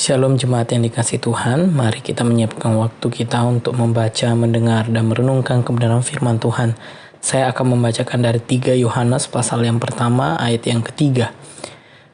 Shalom jemaat yang dikasihi Tuhan, mari kita menyiapkan waktu kita untuk membaca, mendengar, dan merenungkan kebenaran firman Tuhan. Saya akan membacakan dari 3 Yohanes pasal yang pertama ayat yang ketiga.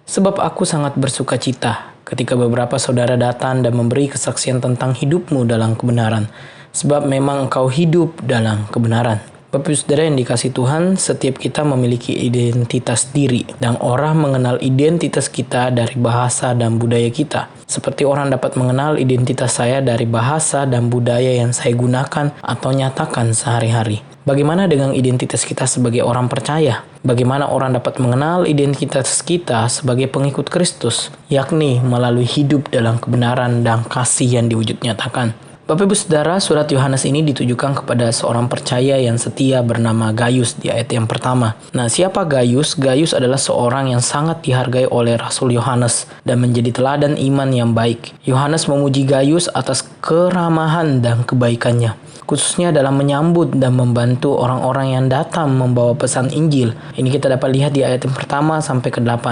Sebab aku sangat bersuka cita ketika beberapa saudara datang dan memberi kesaksian tentang hidupmu dalam kebenaran. Sebab memang engkau hidup dalam kebenaran. Bapak Ibu Saudara yang dikasihi Tuhan, setiap kita memiliki identitas diri dan orang mengenal identitas kita dari bahasa dan budaya kita. Seperti orang dapat mengenal identitas saya dari bahasa dan budaya yang saya gunakan atau nyatakan sehari-hari. Bagaimana dengan identitas kita sebagai orang percaya? Bagaimana orang dapat mengenal identitas kita sebagai pengikut Kristus, yakni melalui hidup dalam kebenaran dan kasih yang diwujud nyatakan. Bapak Ibu Saudara, surat Yohanes ini ditujukan kepada seorang percaya yang setia bernama Gaius di ayat yang pertama. Nah, siapa Gaius? Gaius adalah seorang yang sangat dihargai oleh Rasul Yohanes dan menjadi teladan iman yang baik. Yohanes memuji Gaius atas keramahan dan kebaikannya, khususnya dalam menyambut dan membantu orang-orang yang datang membawa pesan Injil. Ini kita dapat lihat di ayat yang pertama sampai ke-8.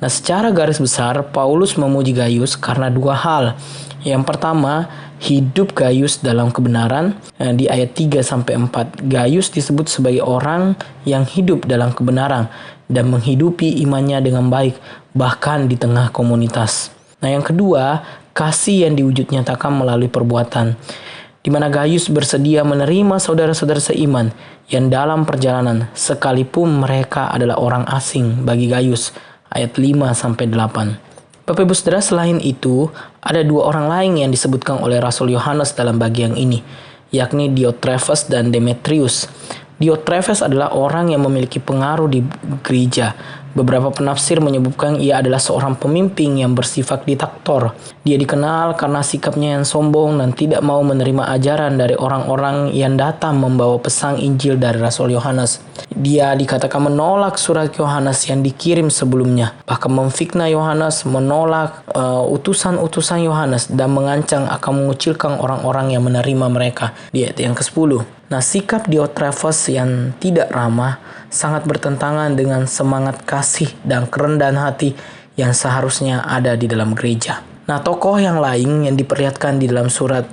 Nah, secara garis besar, Paulus memuji Gaius karena 2 hal. Yang pertama, hidup Gaius dalam kebenaran. Di ayat 3-4, Gaius disebut sebagai orang yang hidup dalam kebenaran dan menghidupi imannya dengan baik, bahkan di tengah komunitas. Nah, yang kedua, kasih yang diwujud nyatakan melalui perbuatan, di mana Gaius bersedia menerima saudara-saudara seiman yang dalam perjalanan, sekalipun mereka adalah orang asing bagi Gaius. Ayat 5-8. Bapak Ibu Saudara, selain itu, ada 2 orang lain yang disebutkan oleh Rasul Yohanes dalam bagian ini, yakni Diotrephes dan Demetrius. Diotrephes adalah orang yang memiliki pengaruh di gereja. Beberapa penafsir menyebutkan ia adalah seorang pemimpin yang bersifat diktator. Dia dikenal karena sikapnya yang sombong dan tidak mau menerima ajaran dari orang-orang yang datang membawa pesan Injil dari Rasul Yohanes. Dia dikatakan menolak surat Yohanes yang dikirim sebelumnya, bahkan memfitnah Yohanes, menolak utusan-utusan Yohanes, dan mengancam akan mengucilkan orang-orang yang menerima mereka di ayat yang ke-10. Nah, sikap Diotrephes yang tidak ramah sangat bertentangan dengan semangat kasih dan kerendahan hati yang seharusnya ada di dalam gereja. Nah, tokoh yang lain yang diperlihatkan di dalam surat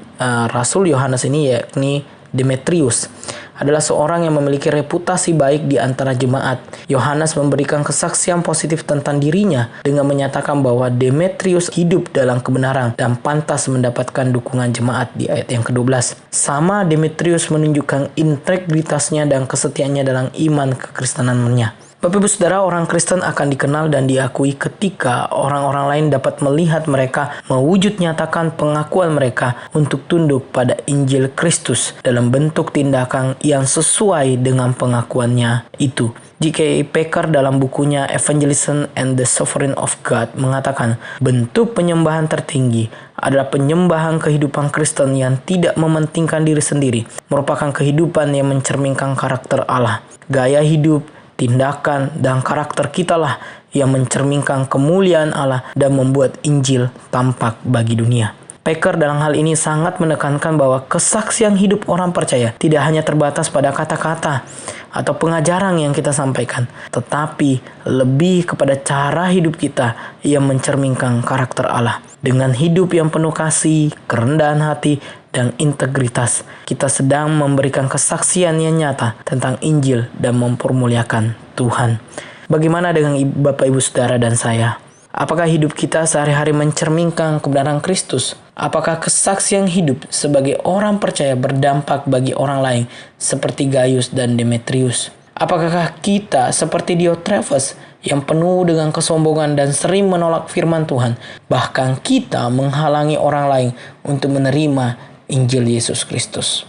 Rasul Yohanes ini yakni Demetrius, adalah seorang yang memiliki reputasi baik di antara jemaat. Yohanes memberikan kesaksian positif tentang dirinya dengan menyatakan bahwa Demetrius hidup dalam kebenaran dan pantas mendapatkan dukungan jemaat di ayat yang ke-12. Sama Demetrius menunjukkan integritasnya dan kesetiaannya dalam iman kekristenannya. Bapak Ibu Saudara, orang Kristen akan dikenal dan diakui ketika orang-orang lain dapat melihat mereka mewujud nyatakan pengakuan mereka untuk tunduk pada Injil Kristus dalam bentuk tindakan yang sesuai dengan pengakuannya itu. J.K. Packer dalam bukunya Evangelism and the Sovereignty of God mengatakan, bentuk penyembahan tertinggi adalah penyembahan kehidupan Kristen yang tidak mementingkan diri sendiri, merupakan kehidupan yang mencerminkan karakter Allah. Gaya hidup, tindakan, dan karakter kitalah yang mencerminkan kemuliaan Allah dan membuat Injil tampak bagi dunia. Packer dalam hal ini sangat menekankan bahwa kesaksian hidup orang percaya tidak hanya terbatas pada kata-kata atau pengajaran yang kita sampaikan, tetapi lebih kepada cara hidup kita yang mencerminkan karakter Allah. Dengan hidup yang penuh kasih, kerendahan hati, dan integritas, kita sedang memberikan kesaksian yang nyata tentang Injil dan mempermuliakan Tuhan. Bagaimana dengan Bapak Ibu Saudara dan saya? Apakah hidup kita sehari-hari mencerminkan kebenaran Kristus? Apakah kesaksian hidup sebagai orang percaya berdampak bagi orang lain seperti Gaius dan Demetrius? Apakah kita seperti Diotrephes yang penuh dengan kesombongan dan sering menolak firman Tuhan, bahkan kita menghalangi orang lain untuk menerima Injil Yesus Kristus?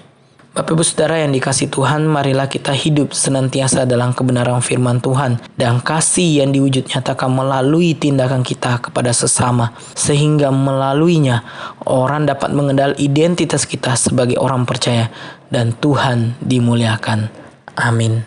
Bapak Ibu Saudara yang dikasihi Tuhan, marilah kita hidup senantiasa dalam kebenaran firman Tuhan dan kasih yang diwujud nyatakan melalui tindakan kita kepada sesama, sehingga melaluinya orang dapat mengenal identitas kita sebagai orang percaya dan Tuhan dimuliakan. Amin.